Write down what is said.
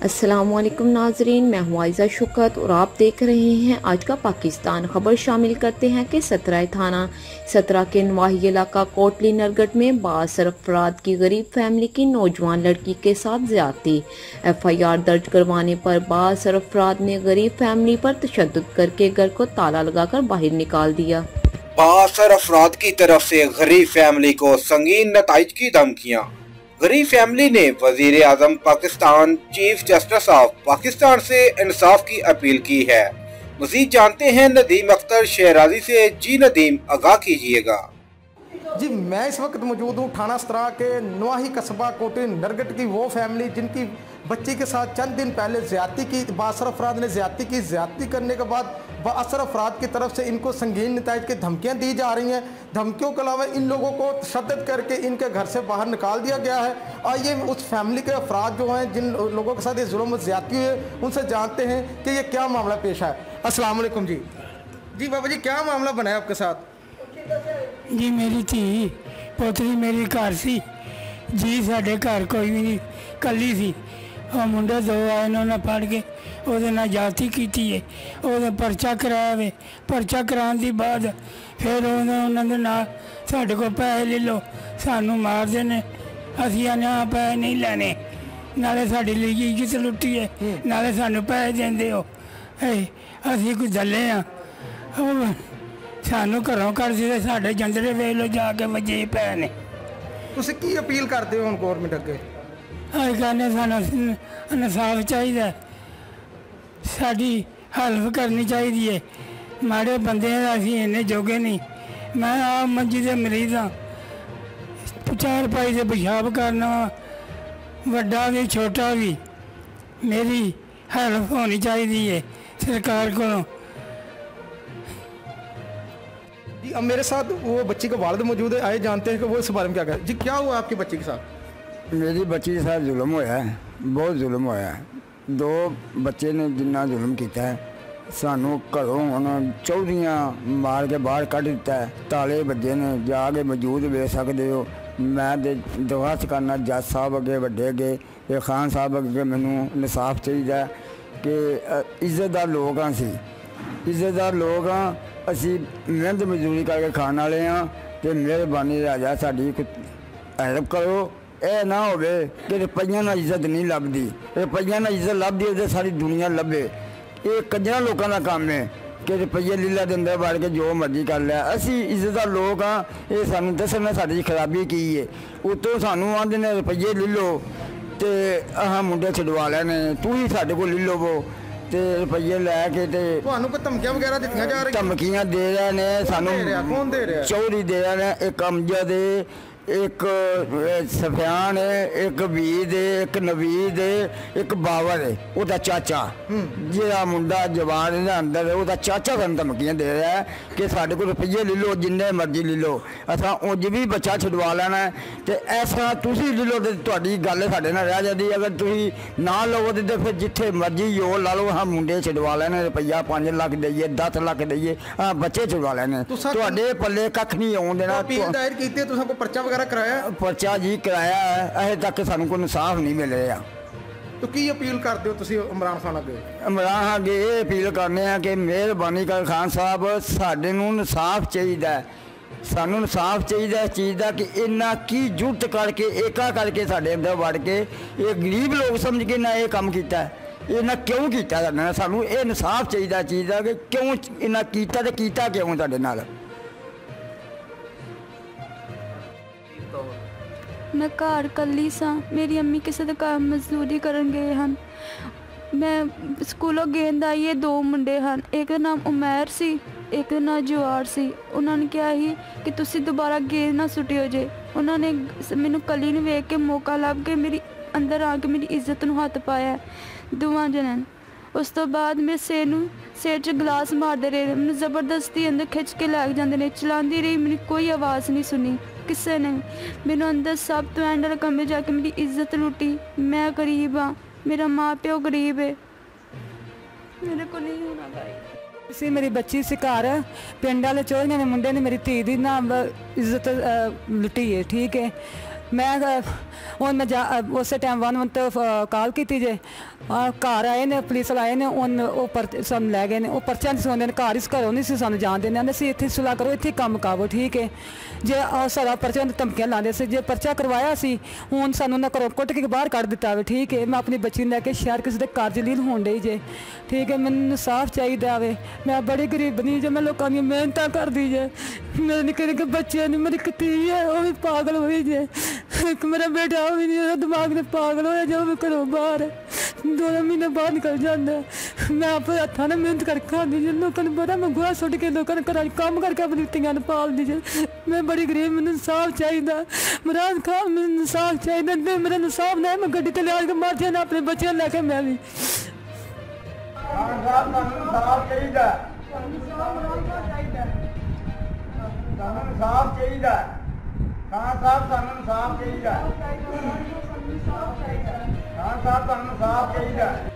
अस्सलामुअलैकुम नाजरीन, मैं हूँ आयज़ा शुकत और आप देख रहे हैं आज का पाकिस्तान। खबर शामिल करते हैं कि सतरा थाना सतरा के नवाही इलाका कोटली नरगढ़ में बासर अफराद की गरीब फैमिली की नौजवान लड़की के साथ ज्यादती। FIR दर्ज करवाने पर बासर अफराद ने गरीब फैमिली पर तशद्दुद करके घर को ताला लगाकर बाहर निकाल दिया। बासर अफराद की तरफ से गरीब फैमिली को संगीन नताइज की धमकियाँ। गरीब फैमिली ने वजीर आजम Pakistan, chief justice of Pakistan से इंसाफ की अपील की है। मजीद जानते हैं नदीम अख्तर शहराजी से। जी नदीम, आगाह कीजिएगा। जी, मैं इस वक्त मौजूद हूँ थाना सतरा के नवाही कस्बा कोटली नरगढ़ की वो फैमिली जिनकी बच्ची के साथ चंद दिन पहले ज्यादती की, बासर अफराद ने ज्यादती की। ज्यादती करने के बाद बासर अफराद की तरफ से इनको संगीन नताइज की धमकियाँ दी जा रही हैं। धमकियों के अलावा इन लोगों को तशद्दुद करके इनके घर से बाहर निकाल दिया गया है। आइए उस फैमिली के अफराद जो हैं, जिन लोगों के साथ ये जुल्म ज्यादती हुई है, उनसे जानते हैं कि ये क्या मामला पेश है। अस्सलाम वालेकुम जी। जी बाबा जी, क्या मामला बना है आपके साथ? जी मेरी धी पोतरी मेरी घर सी जी, साढ़े घर कोई भी नहीं, कली सी। और मुंडे दो आए उन्होंने पढ़ के ਉਹਦੇ ਨਾਲ ਜਾਤੀ ਕੀਤੀ ਹੈ, ਉਹਦਾ ਪਰਚਾ ਕਰਾਇਆ ਵੇ। ਪਰਚਾ ਕਰਾਉਣ ਦੀ ਬਾਅਦ ਫਿਰ ਉਹਨਾਂ ਦੇ ਨਾਲ ਸਾਡੇ ਕੋਲ ਪੈਸੇ ਲੈ ਲਓ, ਸਾਨੂੰ ਮਾਰਦੇ ਨੇ। ਅਸੀਂ ਆਨੇ ਪੈਸੇ ਨਹੀਂ ਲੈਣੇ, ਨਾਲੇ ਸਾਡੀ ਲਈ ਇੱਜ਼ਤ ਲੁੱਟੀ ਹੈ, ਨਾਲੇ ਸਾਨੂੰ ਪੈਸੇ ਦਿੰਦੇ ਹੋ। ਅਸੀਂ ਕੋਈ ਦੱਲੇ ਆ, ਸਾਨੂੰ ਘਰੋਂ ਕੱਢ ਦਿੱਤੇ, ਸਾਡੇ ਜੰਦਰੇ ਵੇਖ ਲਓ ਜਾ ਕੇ ਵਜੇ ਪਏ ਨੇ। ਤੁਸੀਂ ਕੀ ਅਪੀਲ ਕਰਦੇ ਹੋ ਹੁਣ ਗੌਰਮੈਂਟ ਅੱਗੇ? ਅਸੀਂ ਕਹਿੰਦੇ ਸਾਨੂੰ ਇਨਸਾਫ ਚਾਹੀਦਾ, ਸਾਡੀ ਹੈਲਪ ਕਰਨੀ ਚਾਹੀਦੀ ਹੈ। ਮਾੜੇ ਬੰਦੇ ਦਾ ਅਸੀਂ ਇੰਨੇ ਜੋਗੇ ਨਹੀਂ। ਮੈਂ ਆਪ ਮੰਜੀ ਦੇ ਮਰੀਜ਼ ਹਾਂ, 4 ਰੁਪਏ ਦੇ ਪਿਸ਼ਾਬ ਕਰਨਾ, ਵੱਡਾ ਵੀ ਛੋਟਾ ਵੀ। मेरी हेल्प होनी चाहिए है सरकार को। जी, अब मेरे साथ वो बच्ची का वालिद मौजूद है, आए जानते हैं कि वो इस बारे में क्या कहें। जी, क्या हुआ आपकी बच्ची के साथ? मेरी बच्ची के साथ जुल्म होया है, बहुत जुल्म होया है। 2 बच्चे ने जिन्ना जुल्म किया है, सानू घरों चौधरियाँ मार के बाहर कढ़ दिता है। ताले बजे ने जाके मौजूद वेख सकते हो। मैं दरखास्त करना जज साहब अगे, वड्डे अगे, खान साहब अगे, मैनू इंसाफ चाहिए कि इज्जतदार लोग हाँ, असी इज्जतदार लोग हाँ, असी मेहनत मजदूरी करके खाने वाले हाँ। तो मेहरबानी राजा साड़ी हेल्प करो। यह ना हो कि रुपया ना इज्जत नहीं लभदी, रुपया ना इज्जत लभदी तो सारी दुनिया लभे। ये कजरा लोगों का काम है कि रुपये लीला के अंदर बढ़ के जो मर्जी कर लिया। असी इज्जतदार लोग हाँ, ये सानू दसना साड़ी खराबी की है। उतों सानू आते ने रुपये ले लो तो अह मुंडे छुड़वा लेने, तू ही साढ़े को ले लवो तो रुपये लैके धमकियां वगैरह दित्तियां जा रही? धमकियां दे रहे ने सानू। कौन दे रहा? चौधरी दे रहे हैं, एक अमजद है, एक सफियान है, एक बीद है, एक नवीद है, एक बाबर है, उसका चाचा जो मुंडा जवान है अंदर है, उसका चाचा सन धमकियां दे रहा है कि साढ़े को रुपये ले लो, जिन्ने मर्जी ले लो, असा उंज भी बच्चा छुड़वा लेना है। तो ऐसा तुसी ले लो तो तुहाडी गल साढ़े नाल रह जाती। अगर तुसी ना लो तो फिर जिथे मर्जी जो ला लो, हाँ मुंडे छुड़वा लेने, रुपया 5 लाख दईए, 10 लाख दईए, हाँ बच्चे छुड़वा लेने, तुहाडे पल्ले कख नहीं आउण देना। अपील दायर कीती, तुसां कोई पर्चा वगैरह कराया? पर्चा जी कराया है, अजे तक सानू कोई इंसाफ नहीं मिल रहा। तो की अपील करते हो तुसी इमरान खान अगे? इमरान अगे ये अपील करने हैं कि मेहरबानी कर खान साहब, साडे नूं इंसाफ चाहिए, सानू इंसाफ चाहिए इस चीज़ का कि इन्ना की जुट करके एका करके साडे अंदर वड़ के ये गरीब लोग समझ के ना ये काम किया है। इन्ना क्यों किया? सानू ये इंसाफ चाहिए चीज़ का कि क्यों इन्ना कीता ते कीता क्यों साडे नाल। मैं घर कली सा, मेरी अम्मी किसी के घर मजदूरी करन गए हैं। मैं स्कूलों गेंद आई है, 2 मुंडे हैं, एक का नाम उमैर सी, एक का नाम जवार सी। उन्होंने कहा ही कि तुसी दोबारा गेंद ना सुटियो जे। उन्होंने मैनू कली ने वेख के मौका लभ के मेरी अंदर आके मेरी इज्जत नूं हत्थ पाया, दोवां जने। उस तो बाद मेरे सिर च गिलास मारते रहे, मैनू जबरदस्ती अंदर खिंच के लैके जाते रहे। चलाती रही, मेरी कोई आवाज़ नहीं सुनी किसी ने। मैनू अंदर सब तो एंड कमरे जाके मेरी इज्जत लुटी। मैं गरीब हाँ, मेरा माँ प्यो गरीब है, मेरे को नहीं होना भाई। सी मेरी बच्ची सी घर, पिंड वाले चौधरी ने मुंडे ने मेरी धी दी ना इज्जत लुटी है, ठीक है। मैं ਹੁਣ ਮੈਂ ਉਸੇ ਟਾਈਮ 1 ਤੋਂ ਕਾਲ ਕੀਤੀ ਜੇ ਘਰ ਆਏ ਨੇ ਪੁਲਿਸ ਆਏ ਨੇ ਉਹ ਸਾਨੂੰ ਲੈ ਗਏ ਨੇ ਉਹ ਪਰਚਾ ਨਹੀਂ ਸੁਣਦੇ ਨੇ ਘਰ ਇਸ ਘਰੋਂ ਨਹੀਂ ਸੀ ਸਾਨੂੰ ਜਾਣ ਦਿੰਦੇ ਨੇ ਅਸੀਂ ਇੱਥੇ ਸੁਲਾ ਕਰੋ ਇੱਥੇ ਕੰਮ ਕਾਵੋ ਠੀਕ ਹੈ ਜੇ ਸਾਰਾ ਪਰਚਾ ਧਮਕੀਆਂ ਲਾਉਂਦੇ ਸੀ ਜੇ ਪਰਚਾ ਕਰਵਾਇਆ ਸੀ ਹੁਣ ਸਾਨੂੰ ਨਾ ਘਰੋਂ ਕੁੱਟ ਕੇ ਬਾਹਰ ਕੱਢ ਦਿੱਤਾ ਵੇ ਠੀਕ ਹੈ ਮੈਂ ਆਪਣੀ ਬੱਚੀ ਨੂੰ ਲੈ ਕੇ ਸ਼ਹਿਰ ਕਿਸੇ ਦੇ ਘਰ ਜਲੀਲ ਹੋਣ ਡਈ ਜੇ ਠੀਕ ਹੈ ਮੈਨੂੰ ਇਨਸਾਫ ਚਾਹੀਦਾ ਵੇ ਮੈਂ ਬੜੀ ਗਰੀਬ ਨਹੀਂ ਜੇ ਮੈਂ ਲੋਕਾਂ ਦੀਆਂ ਮਿਹਨਤਾਂ ਕਰਦੀ ਜੇ ਮੇਰੇ ਨਿੱਕੇ ਨਿੱਕੇ ਬੱਚੇ ਨੇ ਮੇਰੀ ਧੀ ਹੈ ਉਹ ਵੀ ਪਾਗਲ ਹੋਈ ਜੇ ਇੱਕ ਮੇਰਾ ਬੇਟਾ ਉਹ ਵੀ ਨਹੀਂ ਉਹਦਾ ਦਿਮਾਗ ਨੇ ਪਾਗਲ ਹੋਇਆ ਜੋ ਵੀ ਘਰੋਂ ਬਾਹਰ 2 ਮਹੀਨੇ ਬਾਅਦ ਨਿਕਲ ਜਾਂਦਾ ਮੈਂ ਆਪਣੇ ਹੱਥਾਂ ਨਾਲ ਮਿਹਨਤ ਕਰਕੇ ਖਾਂਦੀ ਜੇ ਲੋਕਾਂ ਨੂੰ ਪਤਾ ਮੈਂ ਗੋਹਾ ਸੁੱਟ ਕੇ ਲੋਕਾਂ ਨੂੰ ਘਰਾਂ 'ਚ ਕੰਮ ਕਰਕੇ ਆਪਣੀ ਧੀਆਂ ਨੂੰ ਪਾਲਦੀ ਜੇ ਮੈਂ ਬੜੀ ਗਰੀਬ ਮੈਨੂੰ ਇਨਸਾਫ ਚਾਹੀਦਾ ਮਰਾਨ ਖਾਨ ਮੈਨੂੰ ਇਨਸਾਫ ਚਾਹੀਦਾ ਤੇ ਮੇਰਾ ਇਨਸਾਫ ਨਾ ਮੈਂ ਗੱਡੀ ਤੇ ਲਿਆ ਕੇ ਮਰ ਜਾਣਾ ਆਪਣੇ ਬੱਚਿਆਂ ਲੈ ਕੇ ਮੈਂ ਵੀ ਇਨਸਾਫ ਚਾਹੀਦਾ ਖਾਨ ਸਾਹਿਬ ਸਾਨੂੰ ਇਨਸਾਫ ਚਾਹੀਦਾ ਖਾਨ ਸਾਹਿਬ ਸਾਨੂੰ ਇਨਸਾਫ ਚਾਹੀਦਾ